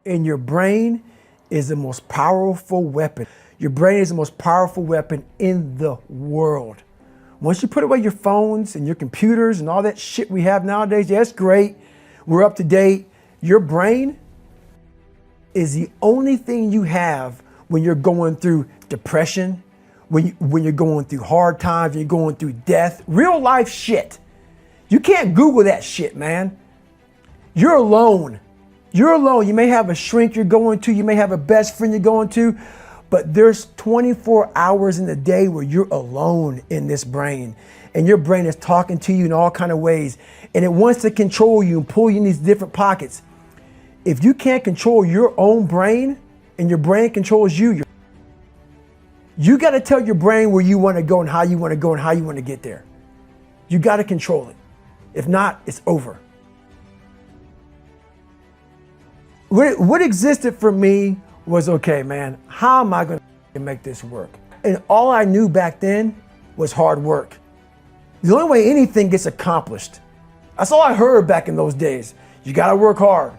And your brain is the most powerful weapon. Your brain is the most powerful weapon in the world. Once you put away your phones and your computers and all that shit we have nowadays, yeah, it's great. We're up to date. Your brain is the only thing you have when you're going through depression, when you're going through hard times, when you're going through death, real life shit. You can't Google that shit, man. You're alone. You're alone. You may have a shrink you're going to, you may have a best friend you're going to, but there's 24 hours in the day where you're alone in this brain, and your brain is talking to you in all kinds of ways, and it wants to control you and pull you in these different pockets. If you can't control your own brain and your brain controls you, you got to tell your brain where you want to go and how you want to go and how you want to get there. You got to control it. If not, it's over. What existed for me was, okay, man, how am I going to make this work? And all I knew back then was hard work. The only way anything gets accomplished. That's all I heard back in those days. You got to work hard.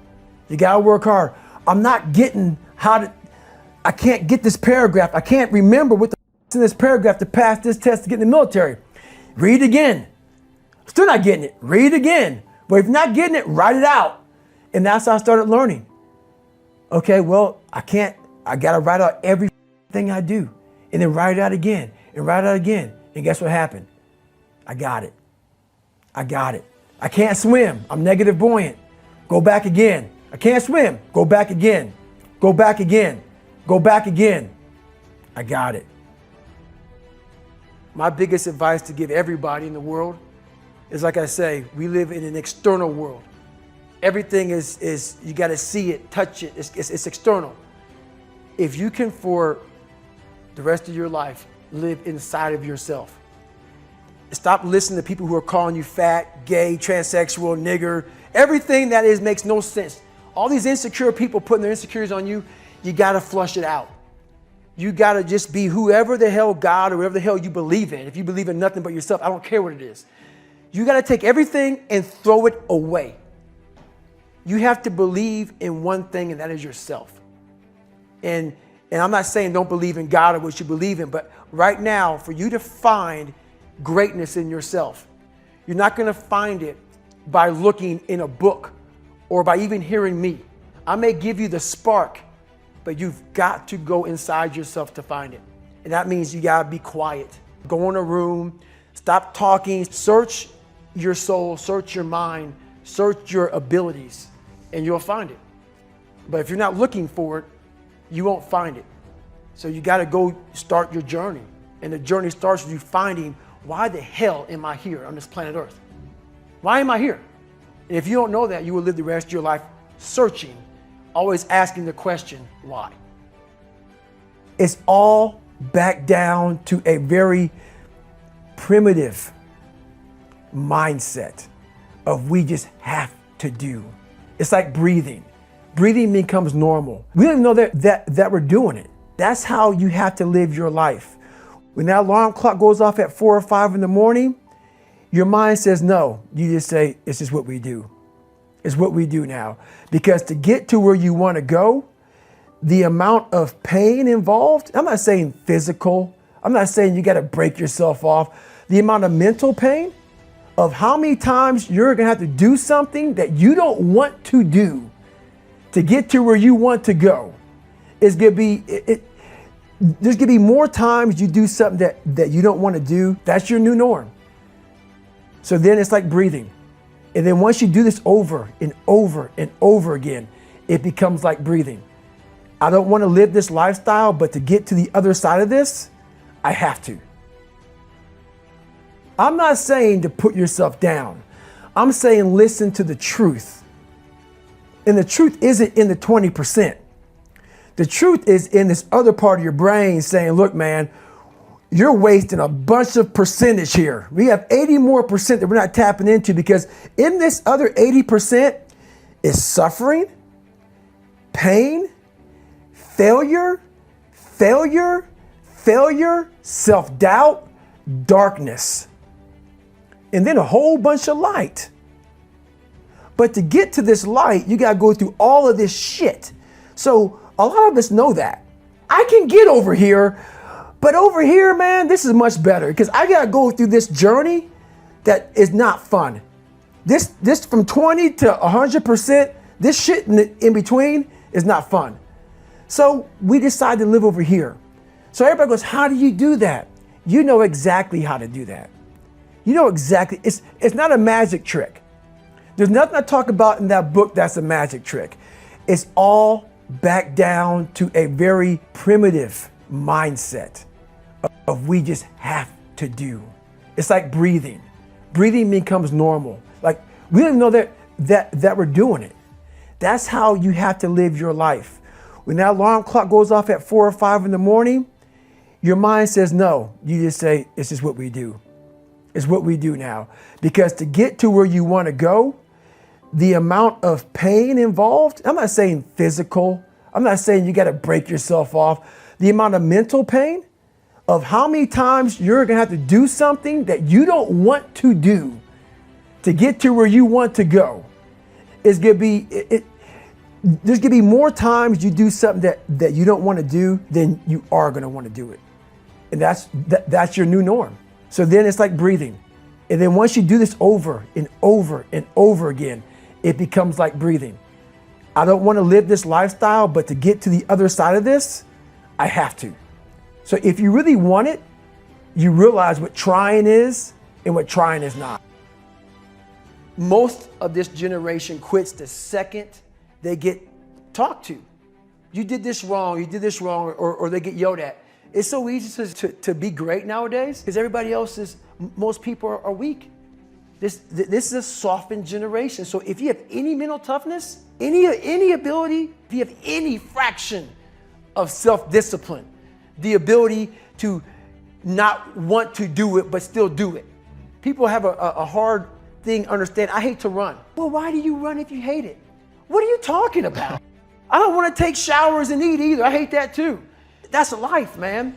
You got to work hard. I'm not getting I can't get this paragraph. I can't remember what the is in this paragraph to pass this test to get in the military. Read again. Still not getting it. Read again. But if you're not getting it, write it out. And that's how I started learning. Okay, well, I got to write out everything I do. And then write it out again and write it out again. And guess what happened? I got it. I got it. I can't swim. I'm negative buoyant. Go back again. I can't swim. Go back again. Go back again. Go back again. I got it. My biggest advice to give everybody in the world is, like I say, we live in an external world. Everything is you got to see it, touch it. It's external. If you can, for the rest of your life, live inside of yourself. Stop listening to people who are calling you fat, gay, transsexual, nigger. Everything that is makes no sense. All these insecure people putting their insecurities on you, you got to flush it out. You got to just be whoever the hell God or whatever the hell you believe in. If you believe in nothing but yourself, I don't care what it is. You got to take everything and throw it away. You have to believe in one thing, and that is yourself. And I'm not saying don't believe in God or what you believe in, but right now, for you to find greatness in yourself, you're not going to find it by looking in a book or by even hearing me. I may give you the spark, but you've got to go inside yourself to find it. And that means you got to be quiet. Go in a room, stop talking, search your soul, search your mind, search your abilities, and you'll find it. But if you're not looking for it, you won't find it. So you got to go start your journey. And the journey starts with you finding, why the hell am I here on this planet Earth? Why am I here? And if you don't know that, you will live the rest of your life searching, always asking the question, why? It's all back down to a very primitive mindset of we just have to do. It's like breathing. Breathing becomes normal. We don't even know that we're doing it. That's how you have to live your life. When that alarm clock goes off at 4 or 5 in the morning, your mind says no. You just say, it's just what we do. It's what we do now. Because to get to where you want to go, the amount of pain involved, I'm not saying physical, I'm not saying you got to break yourself off. The amount of mental pain of how many times you're going to have to do something that you don't want to do to get to where you want to go is going to be, there's going to be more times you do something that you don't want to do. That's your new norm. So then it's like breathing. And then once you do this over and over and over again, it becomes like breathing. I don't want to live this lifestyle, but to get to the other side of this, I have to. I'm not saying to put yourself down. I'm saying listen to the truth. And the truth isn't in the 20%. The truth is in this other part of your brain saying, look, man, you're wasting a bunch of percentage here. We have 80 more percent that we're not tapping into, because in this other 80% is suffering, pain, failure, self-doubt, darkness, and then a whole bunch of light. But to get to this light, you got to go through all of this shit. So a lot of us know that. I can get over here, but over here, man, this is much better because I got to go through this journey that is not fun. This from 20 to 100%, this shit in between is not fun. So we decided to live over here. So everybody goes, how do you do that? You know exactly how to do that. You know exactly, it's not a magic trick. There's nothing I talk about in that book that's a magic trick. It's all back down to a very primitive mindset of we just have to do. It's like breathing. Breathing becomes normal. Like we don't even know that we're doing it. That's how you have to live your life. When that alarm clock goes off at 4 or 5 in the morning, your mind says no. You just say, it's just what we do. It's what we do now. Because to get to where you want to go, the amount of pain involved, I'm not saying physical, I'm not saying you got to break yourself off. The amount of mental pain of how many times you're going to have to do something that you don't want to do to get to where you want to go is going to be, there's going to be more times you do something that you don't want to do than you are going to want to do it. And that's your new norm. So then it's like breathing. And then once you do this over and over and over again, it becomes like breathing. I don't want to live this lifestyle, but to get to the other side of this, I have to. So if you really want it, you realize what trying is and what trying is not. Most of this generation quits the second they get talked to. You did this wrong, or they get yelled at. It's so easy to be great nowadays because everybody else is, most people are weak. This is a softened generation. So if you have any mental toughness, any ability, if you have any fraction of self-discipline, the ability to not want to do it but still do it. People have a hard thing understand. I hate to run. Well, why do you run if you hate it? What are you talking about? I don't want to take showers and eat either. I hate that too. That's life, man.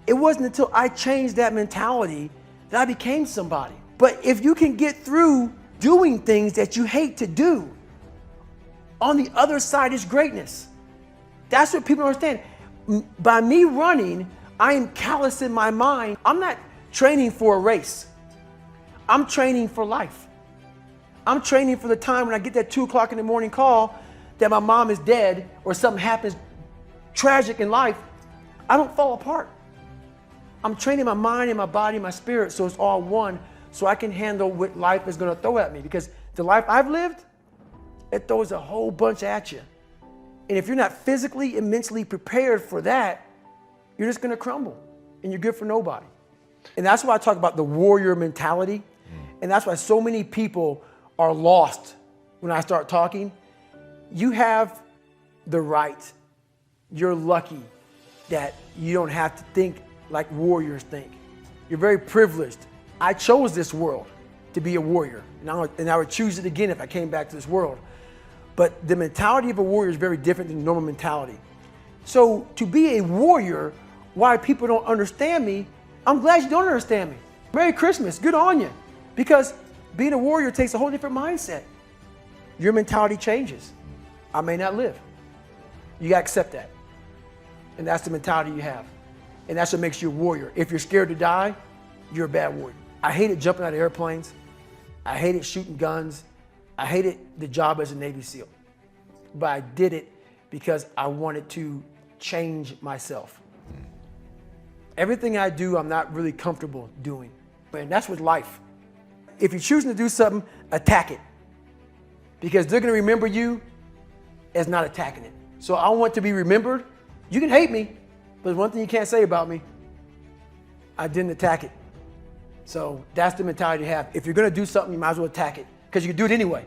It wasn't until I changed that mentality that I became somebody. But if you can get through doing things that you hate to do, on the other side is greatness. That's what people don't understand. By me running, I am callous in my mind. I'm not training for a race. I'm training for life. I'm training for the time when I get that 2 o'clock in the morning call that my mom is dead or something happens tragic in life. I don't fall apart. I'm training my mind and my body and my spirit so it's all one, so I can handle what life is going to throw at me. Because the life I've lived, it throws a whole bunch at you. And if you're not physically and mentally prepared for that, you're just going to crumble and you're good for nobody. And that's why I talk about the warrior mentality. And that's why so many people are lost when I start talking. You have the right. You're lucky that you don't have to think like warriors think. You're very privileged. I chose this world to be a warrior, and I would choose it again if I came back to this world. But the mentality of a warrior is very different than normal mentality. So to be a warrior, why people don't understand me, I'm glad you don't understand me. Merry Christmas, good on you. Because being a warrior takes a whole different mindset. Your mentality changes. I may not live. You gotta accept that. And that's the mentality you have. And that's what makes you a warrior. If you're scared to die, you're a bad warrior. I hated jumping out of airplanes. I hated shooting guns. I hated the job as a Navy SEAL. But I did it because I wanted to change myself. Everything I do, I'm not really comfortable doing. And that's with life. If you're choosing to do something, attack it. Because they're gonna remember you as not attacking it. So I want to be remembered. You can hate me, but there's one thing you can't say about me. I didn't attack it. So that's the mentality you have. If you're gonna do something, you might as well attack it, because you can do it anyway.